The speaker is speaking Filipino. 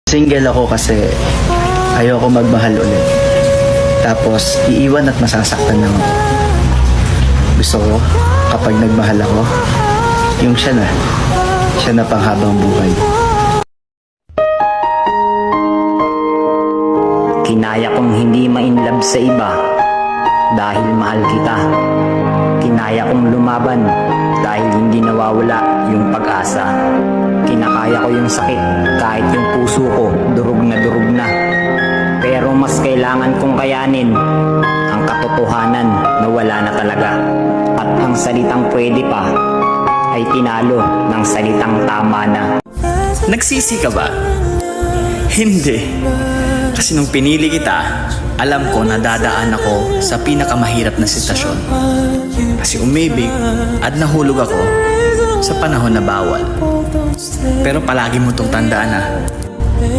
Single ako kasi ayoko magmahal ulit. Tapos iiwan at masasaktan lang ako. Gusto ko kapag nagmahal ako, yung siya na panghabang buhay. Kinaya kong hindi ma-inlove sa iba dahil mahal kita. Kinaya kong lumaban dahil hindi nawawala yung pag-asa. Kinakaya ko yung sakit kahit yung puso ko durog na. Pero mas kailangan kong kayanin ang katotohanan na wala na talaga. At ang salitang pwede pa ay tinalo ng salitang tama na. Nagsisi ka ba? Hindi. Kasi nung pinili kita, alam ko na dadaan ako sa pinakamahirap na sitwasyon. Kasi umibig at nahulog ako sa panahon na bawal. Pero palagi mo itong tandaan na